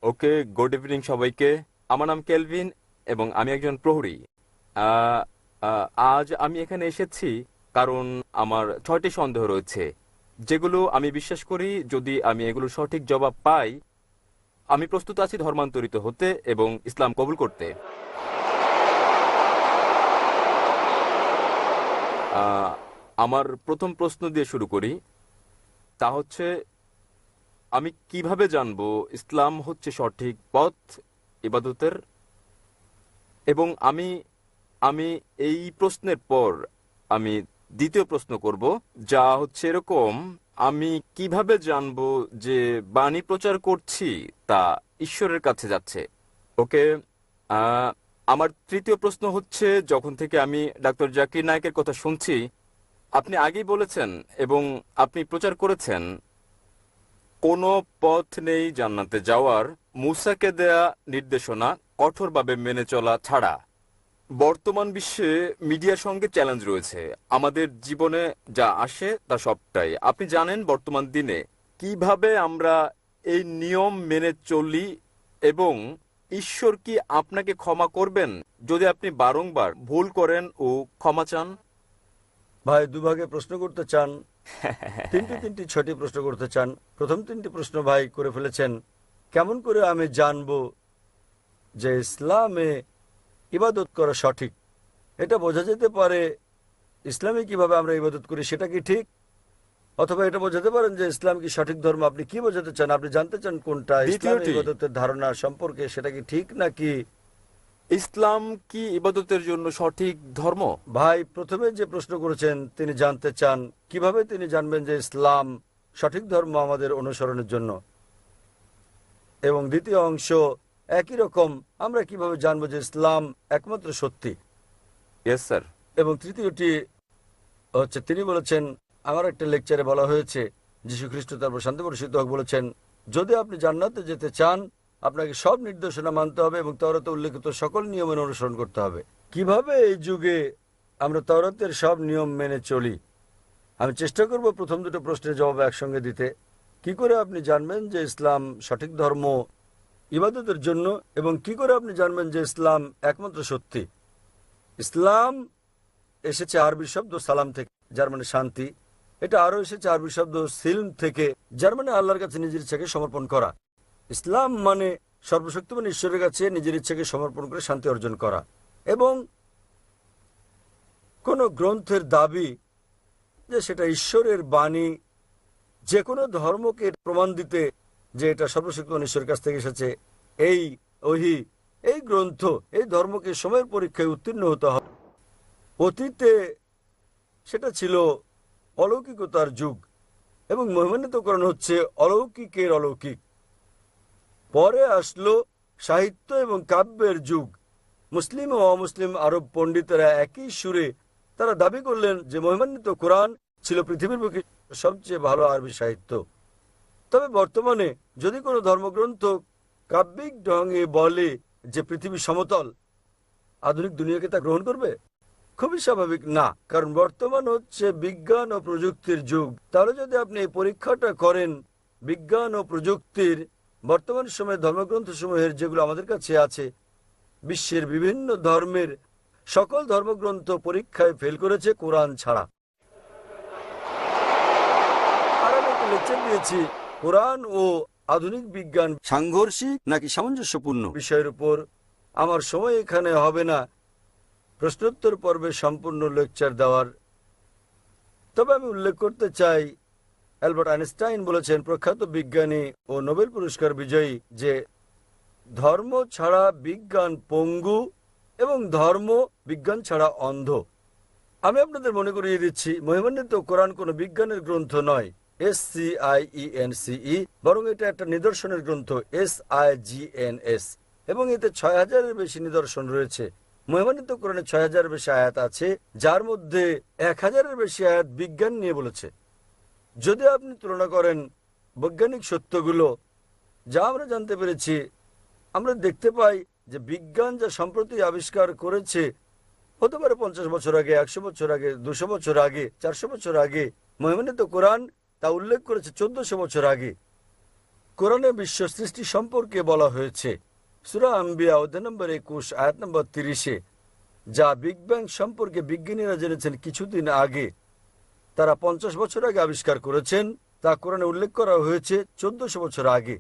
ওকে, good evening সবাইকে। আমার নাম কেলভিন এবং আমি একজন প্রহরী। আহ, আজ আমি এখানে এসেছি কারণ আমার 6টি সন্দেহ রয়েছে, যেগুলো আমি বিশ্বাস করি যদি আমি এগুলোর সঠিক জবাব পাই, আমি প্রস্তুত আছি ধর্মান্তরিত হতে এবং ইসলাম কবুল করতে। আহ, আমার প্রথম প্রশ্ন দিয়ে শুরু করি। তা হচ্ছে, আমি কিভাবে জানবো ইসলাম হচ্ছে সঠিক পথ ইবাদতের? এবং আমি আমি এই প্রশ্নের পর আমি দ্বিতীয় প্রশ্ন করব, যা হচ্ছে এরকম: আমি কিভাবে জানবো যে বাণী প্রচার করছি তা ঈশ্বরের কাছে যাচ্ছে? ওকে। আহ, আমার তৃতীয় প্রশ্ন হচ্ছে, যখন থেকে আমি ডাক্তার জাকির নায়েকের কথা শুনছি, আপনি আগেই বলেছেন এবং আপনি প্রচার করেছেন, কোনো পথ নেই জান্নাতে যাওয়ার মুসাকে দেয়া নির্দেশনা কঠোরভাবে মেনে চলা ছাড়া। বর্তমান বিশ্বে মিডিয়ার সঙ্গে চ্যালেঞ্জ রয়েছে। আমাদের জীবনে যা আসে তা সবটাই আপনি জানেন। বর্তমান দিনে কিভাবে আমরা এই নিয়ম মেনে চলি এবং ঈশ্বর কি আপনাকে ক্ষমা করবেন যদি আপনি বারংবার ভুল করেন ও ক্ষমা চান? ভাই দুভাগে প্রশ্ন করতে চান? তিনটি তিনটি ছয়টি প্রশ্ন করতে চান? প্রথম তিনটি প্রশ্ন ভাই করে ফেলেছেন। কেমন করে আমি জানবো যে ইসলামে ইবাদত করা সঠিক? এটা বোঝা যেতে পারে ইসলামে কিভাবে আমরা ইবাদত করি সেটা কি ঠিক, অথবা এটা বোঝাতে পারেন যে ইসলাম কি সঠিক ধর্ম। আপনি কি বোঝাতে চান? আপনি জানতে চান কোনটা ইসলামে দ্বিতীয়টি, ইবাদতের ধারণা সম্পর্কে, সেটা কি ঠিক নাকি? ইসলাম কি ইবাদতের জন্য সঠিক ধর্ম? ভাই প্রথমে যে প্রশ্ন করেছেন তিনি জানতে চান কিভাবে তিনি জানবেন যে ইসলাম সঠিক ধর্ম আমাদের অনুসরণের জন্য, এবং দ্বিতীয় অংশ একই রকম, আমরা কিভাবে জানবো যে ইসলাম একমাত্র সত্যি। Yes sir. এবং তৃতীয়টি হচ্ছে তিনি বলেছেন, আমার একটা লেকচারে বলা হয়েছে, যীশু খ্রিস্ট তারপর শান্তি বর্ষিত হোক বলেছেন, যদি আপনি জান্নাতে যেতে চান আপনাকে সব নির্দেশনা মানতে হবে এবং তাওরাতে উল্লেখিত সকল নিয়মের অনুসরণ করতে হবে। কিভাবে এই যুগে আমরা তাওরাতের সব নিয়ম মেনে চলি? আমি চেষ্টা করব প্রথম দুটো প্রশ্নের জবাব একসঙ্গে দিতে। কি করে আপনি জানবেন যে ইসলাম সঠিক ধর্ম ইবাদতের জন্য, এবং কি করে আপনি জানবেন যে ইসলাম একমাত্র সত্যি? ইসলাম এসেছে আরবি শব্দ সালাম থেকে, যার মানে শান্তি। এটা আরও এসেছে আরবি শব্দ সিলম থেকে, যার মানে আল্লাহর কাছে নিজের ইচ্ছাকে সমর্পণ করা। ইসলাম মানে সর্বশক্তিমান ঈশ্বরের কাছে নিজের ইচ্ছাকে সমর্পণ করে শান্তি অর্জন করা। এবং কোন গ্রন্থের দাবি যে সেটা ঈশ্বরের বাণী, যে কোনো ধর্মকে প্রমাণ দিতে যে এটা সর্বশক্তিমান ঈশ্বরের কাছ থেকে এসেছে, এই ওহী, এই গ্রন্থ, এই ধর্মকে সময়ের পরীক্ষায় উত্তীর্ণ হতে হবে। অতীতে সেটা ছিল অলৌকিকতার যুগ এবং মহিমান্বিতকরণ হচ্ছে অলৌকিকের অলৌকিক। পরে আসলো সাহিত্য এবং কাব্যের যুগ। মুসলিম ও অমুসলিম আরব পণ্ডিতেরা একই সুরে তারা দাবি করলেন যে মহিমান্বিত কোরআন ছিল পৃথিবীর বুকে সবচেয়ে ভালো আরবি সাহিত্য। তবে বর্তমানে যদি কোনো ধর্মগ্রন্থ কাব্যিক ঢঙে বলে যে পৃথিবী সমতল, আধুনিক দুনিয়াকে তা গ্রহণ করবে? খুবই স্বাভাবিক না, কারণ বর্তমান হচ্ছে বিজ্ঞান ও প্রযুক্তির যুগ। তাহলে যদি আপনি এই পরীক্ষাটা করেন বিজ্ঞান ও প্রযুক্তির, বর্তমান সময়ে ধর্মগ্রন্থসমূহের যেগুলো আমাদের কাছে আছে, বিশ্বের বিভিন্ন ধর্মের সকল ধর্মগ্রন্থ পরীক্ষায় ফেল করেছে কোরআন ছাড়া। আর আমি একটা লেকচার দিয়েছি কোরআন ও আধুনিক বিজ্ঞান সাংঘর্ষিক নাকি সামঞ্জস্যপূর্ণ বিষয়ের উপর। আমার সময় এখানে হবে না প্রশ্নোত্তর পর্বে সম্পূর্ণ লেকচার দেওয়ার। তবে আমি উল্লেখ করতে চাই, অ্যালবার্ট আইনস্টাইন বলেছেন, প্রখ্যাত বিজ্ঞানী ও নোবেল পুরস্কার বিজয়ী, যে ধর্ম ছাড়া বিজ্ঞান পঙ্গু এবং ধর্ম বিজ্ঞান ছাড়া অন্ধ। আমি আপনাদের মনে করিয়ে দিচ্ছি, মহিমান্বিত কোরআন কোনো বিজ্ঞানের গ্রন্থ নয়, SCIENCE, বরং এটা একটা নিদর্শনের গ্রন্থ, SIGNS, এবং এতে ৬,০০০-এর বেশি নিদর্শন রয়েছে। মহিমান্বিত কোরআনে ৬,০০০-এর বেশি আয়াত আছে, যার মধ্যে ১,০০০-এর বেশি আয়াত বিজ্ঞান নিয়ে বলেছে। যদি আপনি তুলনা করেন বৈজ্ঞানিক সত্যগুলো যা আমরা জানতে পেরেছি, আমরা দেখতে পাই যে বিজ্ঞান যা সম্প্রতি আবিষ্কার করেছে, হতে পারে ৫০ বছর আগে, ১০০ বছর আগে, ২০০ বছর আগে, ৪০০ বছর আগে, মহিমান্বিত কোরআন তা উল্লেখ করেছে ১৪০০ বছর আগে। কোরআনে বিশ্ব সৃষ্টি সম্পর্কে বলা হয়েছে সূরা আম্বিয়া অধ্যায় নম্বর 21 আয়াত নম্বর 30-এ, যা বিগ ব্যাং সম্পর্কে বিজ্ঞানীরা জেনেছেন কিছুদিন আগে, তারা 50 বছর আগে আবিষ্কার করেছেন, তা কোরআনে উল্লেখ করা হয়েছে 1400 বছর আগে।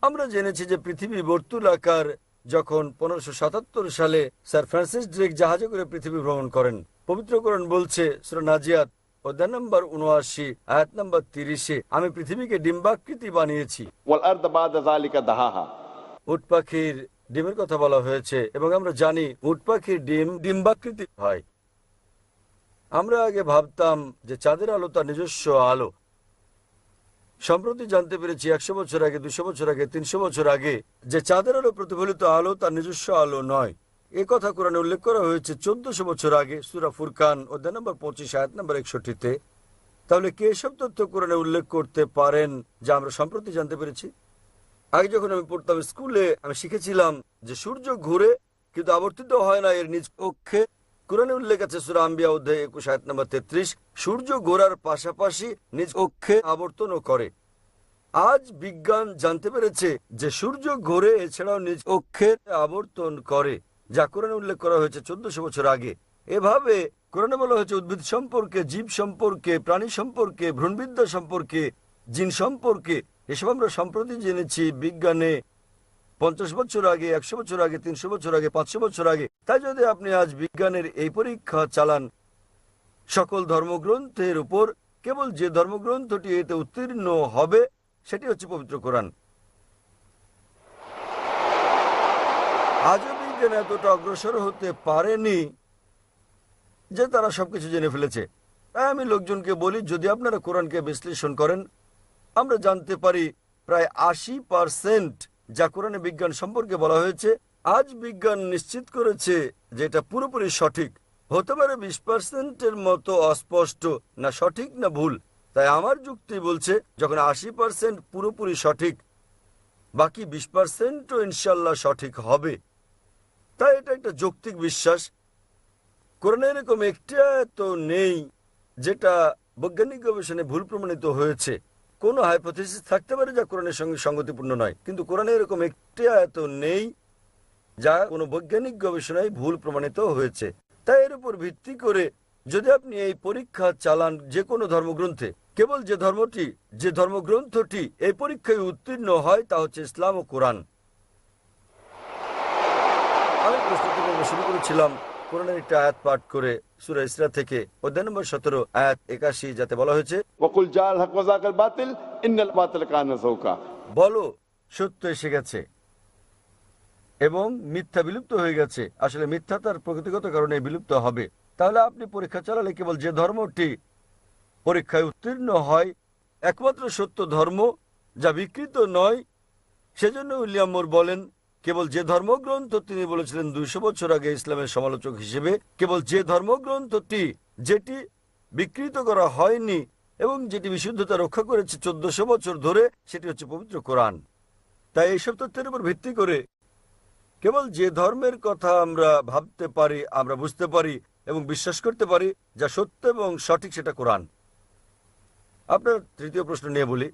আমরা জেনেছি যে পৃথিবী বর্তুলাকার, যখন 1577 সালে স্যার ফ্রান্সিস ড্রেক জাহাজে করে পৃথিবী ভ্রমণ করেন। পবিত্র কোরআন বলছে সূরা নাজিয়াত অধ্যায় নম্বর 79 আয়াত নম্বর 30-এ, আমি পৃথিবীকে ডিম্বাকৃতি বানিয়েছি। والأرض بعد ذلك دحاها। উট পাখির ডিমের কথা বলা হয়েছে এবং আমরা জানি উট পাখির ডিম ডিম্বাকৃতি হয়। আমরা আগে ভাবতাম যে চাঁদের আলো তার নিজস্ব আলো। সম্প্রতি জানতে পেরেছি 100 বছর আগে, 200 বছর আগে, 300 বছর আগে, যে চাঁদের আলো প্রতিফলিত আলো তার নিজস্ব আলো নয়। এ কথা কোরআনে উল্লেখ করা হয়েছে 1400 বছর আগে সূরা ফুরকান অধ্যায় নম্বর 25 আয়াত নম্বর 61-তে। তাহলে কে এসব তথ্য কোরআনে উল্লেখ করতে পারেন যা আমরা সম্প্রতি জানতে পেরেছি? আগে যখন আমি পড়তাম স্কুলে, আমি শিখেছিলাম যে সূর্য ঘুরে কিন্তু আবর্তিত হয় না এর নিজ অক্ষে। কোরআনে উল্লেখ আছে সূরা আম্বিয়া অধ্যায় 21 আয়াত নম্বর 33, সূর্য ঘোরার পাশাপাশি নিজ অক্ষে আবর্তনও করে। আজ বিজ্ঞান জানতে পেরেছে যে সূর্য ঘোরে, এছাড়াও নিজ অক্ষে আবর্তন করে, যা কোরআনে উল্লেখ করা হয়েছে 1400 বছর আগে। এভাবে কোরআনে বলা হয়েছে উদ্ভিদ সম্পর্কে, জীব সম্পর্কে, প্রাণী সম্পর্কে, ভ্রূণবিদ্যা সম্পর্কে, জিন সম্পর্কে। এসব আমরা সম্প্রতি জেনেছি বিজ্ঞানে 50 বছর আগে, 100 বছর আগে, 300 বছর আগে, 500 বছর আগে। তাই যদি আপনি আজ বিজ্ঞানের এই পরীক্ষা চালান সকল ধর্মগ্রন্থের উপর, কেবল যে ধর্মগ্রন্থটি এতে উত্তীর্ণ হবে সেটি হচ্ছে পবিত্র কোরআন। আজও বিজ্ঞান এতটা অগ্রসর হতে পারেনি যে তারা সবকিছু জেনে ফেলেছে। তাই আমি লোকজনকে বলি, যদি আপনারা কোরআনকে বিশ্লেষণ করেন, আমরা জানতে পারি প্রায় 80% যা কোরআনে বিজ্ঞান সম্পর্কে বলা হয়েছে, আজ বিজ্ঞান নিশ্চিত করেছে যে এটা পুরোপুরি সঠিক। হতে পারে 20%-এর মতো অস্পষ্ট, না সঠিক না ভুল। তাই আমার যুক্তি বলছে যখন 80% পুরোপুরি সঠিক, বাকি 20%ও ইনশাল্লাহ সঠিক হবে। তাই এটা একটা যৌক্তিক বিশ্বাস। কোরআনে এরকম একটি আয়াত নেই যেটা বৈজ্ঞানিক গবেষণায় ভুল প্রমাণিত হয়েছে। কোনো হাইপোথিসিস থাকতে পারে যা কোরআনের সঙ্গে সঙ্গতিপূর্ণ নয়, কিন্তু কোরআনে এরকম একটি আয়াত নেই যা কোনো বৈজ্ঞানিক গবেষণায় ভুল প্রমাণিত হয়েছে। তাই এর উপর ভিত্তি করে যদি আপনি এই পরীক্ষা চালান যে কোনো ধর্মগ্রন্থে, কেবল যে ধর্মগ্রন্থটি এই পরীক্ষায় উত্তীর্ণ হয় তা হচ্ছে ইসলাম ও কোরআন। আমি প্রস্তুতি পর্ব শুরু করেছিলাম কোরআনের একটা আয়াত পাঠ করে সূরা ইসরা থেকে অধ্যায় নম্বর 17 আয়াত 81, যাতে বলা হয়েছে, وقل جاء الحق وزهق الباطل إن الباطل كان زهوقا। বলো সত্য এসে গেছে এবং মিথ্যা বিলুপ্ত হয়ে গেছে। আসলে মিথ্যা তার প্রকৃতিগত কারণে বিলুপ্ত হবে। তাহলে আপনি পরীক্ষা চালালে কেবল যে ধর্মটি পরীক্ষায় উত্তীর্ণ হয়, একমাত্র সত্য ধর্ম যা বিকৃত নয়। সেজন্য উইলিয়াম মুর বলেন, কেবল যে ধর্মগ্রন্থ, তিনি বলেছিলেন 200 বছর আগে ইসলামের সমালোচক হিসেবে, কেবল যে ধর্মগ্রন্থটি যেটি বিকৃত করা হয়নি এবং যেটি বিশুদ্ধতা রক্ষা করেছে 1400 বছর ধরে, সেটি হচ্ছে পবিত্র কোরআন। তাই এইসব তথ্যের উপর ভিত্তি করে কেবল যে ধর্মের কথা আমরা ভাবতে পারি, আমরা বুঝতে পারি এবং বিশ্বাস করতে পারি যা সত্য এবং সঠিক, সেটা কোরআন। আপনার তৃতীয় প্রশ্ন নিয়ে বলি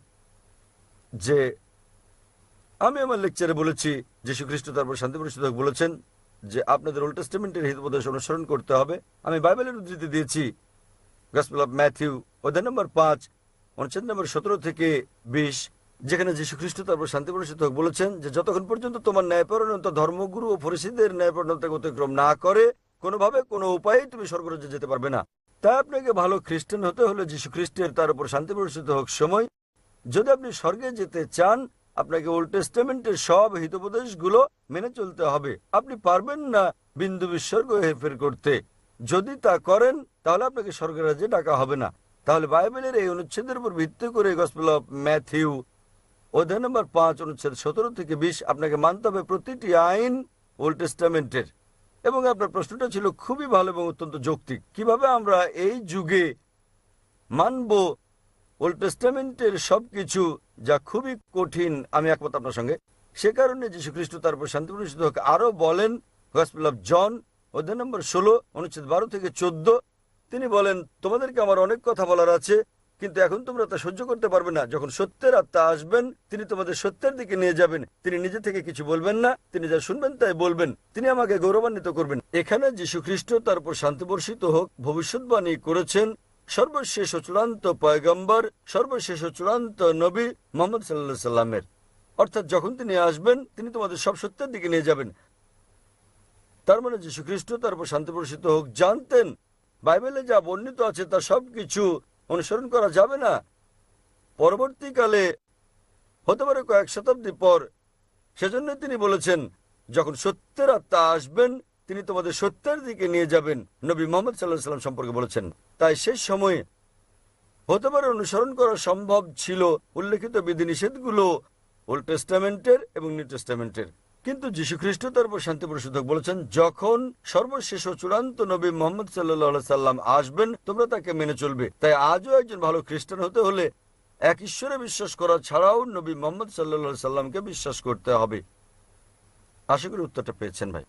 যে আমি আমার লেকচারে বলেছি যীশু খ্রিস্ট তারপর শান্তি প্রতিষ্ঠিত হোক বলেছেন যে আপনাদের ওল্ড টেস্টামেন্টের হিতোপদেশ অনুসরণ করতে হবে। আমি বাইবেলের উদ্ধৃতি দিয়েছি গসপেল অফ ম্যাথিউ অধ্যায় নম্বর 5 অনুচ্ছেদ নম্বর 17 থেকে 20, যেখানে যীশু খ্রিস্ট তারপর শান্তি প্রতিষ্ঠিত হোক বলেছেন যে যতক্ষণ পর্যন্ত তোমার ন্যায়পরায়ণতা ধর্মগুরু ও ফরিসীদের ন্যায়পরায়ণতাকে অতিক্রম না করে, কোনোভাবে কোনো উপায়েই তুমি স্বর্গরাজ্যে যেতে পারবে না। তাই আপনাকে ভালো খ্রিস্টান হতে হলে যীশু খ্রিস্টের তার উপর শান্তি প্রতিষ্ঠিত হোক সময়, যদি আপনি স্বর্গে যেতে চান, আপনাকে ওল্ড টেস্টামেন্টের সব হিতোপদেশগুলো মেনে চলতে হবে। আপনি পারবেন না বিন্দু বিসর্গ হেরফের করতে। যদি তা করেন তাহলে আপনাকে স্বর্গের রাজ্যে ডাকা হবে না। তাহলে বাইবেলের এই অনুচ্ছেদের উপর ভিত্তি করে গসপেল অফ ম্যাথিউ অধ্যায় নম্বর 5 অনুচ্ছেদ 17 থেকে 20 আপনাকে মানতে হবে প্রতিটি আইন ওল্ড টেস্টামেন্টের। এবং আপনার প্রশ্নটা ছিল খুবই ভালো এবং অত্যন্ত যৌক্তিক। কিভাবে আমরা এই যুগে মানব ওল্ড টেস্টামেন্টের সবকিছু, যা খুবই কঠিন। আমি একমত আপনার সঙ্গে। সে কারণে যীশু খ্রিস্ট তারপর শান্তি প্রতিষ্ঠিত হোক আরো বলেন গসপেল অফ জন অধ্যায় নম্বর 16 অনুচ্ছেদ 12 থেকে 14, তিনি বলেন, তোমাদেরকে আমার অনেক কথা বলার আছে, কিন্তু এখন তোমরা তা সহ্য করতে পারবে না। যখন সত্যের আত্মা আসবেন, তিনি তোমাদের সত্যের দিকে নিয়ে যাবেন। তিনি নিজে থেকে কিছু বলবেন না, তিনি যা শুনবেন তাই বলবেন। তিনি আমাকে গৌরবান্বিত করবেন। এখানে যীশু খ্রিস্ট, তার উপর শান্তি বর্ষিত হোক, ভবিষ্যৎবাণী করেছেন সর্বশেষ ও চূড়ান্ত পয়গম্বর, সর্বশেষ ও চূড়ান্ত নবী মুহাম্মদ সাল্লাল্লাহু আলাইহি সাল্লামের। অর্থাৎ যখন তিনি আসবেন, তিনি তোমাদের সব সত্যের দিকে নিয়ে যাবেন। তার মানে যীশু খ্রিস্ট, তার উপর শান্তি বর্ষিত হোক, জানতেন বাইবেলে যা বর্ণিত আছে তা সবকিছু অনুসরণ করা যাবে না। পরবর্তীকালে হতে পারে কয়েক শতাব্দী পর, সেজন্য তিনি বলেছেন যখন সত্যের আত্মা আসবেন, তিনি তোমাদের সত্যের দিকে নিয়ে যাবেন। নবী মুহাম্মদ সাল্লাল্লাহু আলাইহি সাল্লাম সম্পর্কে বলেছেন। তাই সেই সময়ে হতে পারে অনুসরণ করা সম্ভব ছিল উল্লেখিত বিধিনিষেধগুলো ওল্ড টেস্টামেন্টের এবং নিউ টেস্টামেন্টের। কিন্তু যীশু খ্রিস্ট, তার উপর শান্তি বর্ষিত হোক, বলেছেন যখন সর্বশেষ ও চূড়ান্ত নবী মুহাম্মদ সাল্লাল্লাহু আলাইহি সাল্লাম আসবেন, তোমরা তাকে মেনে চলবে। তাই আজও একজন ভালো খ্রিস্টান হতে হলে এক ঈশ্বরে বিশ্বাস করা ছাড়াও নবী মুহাম্মদ সাল্লাল্লাহু আলাইহি সাল্লামকে বিশ্বাস করতে হবে। আশা করি উত্তরটা পেয়েছেন ভাই।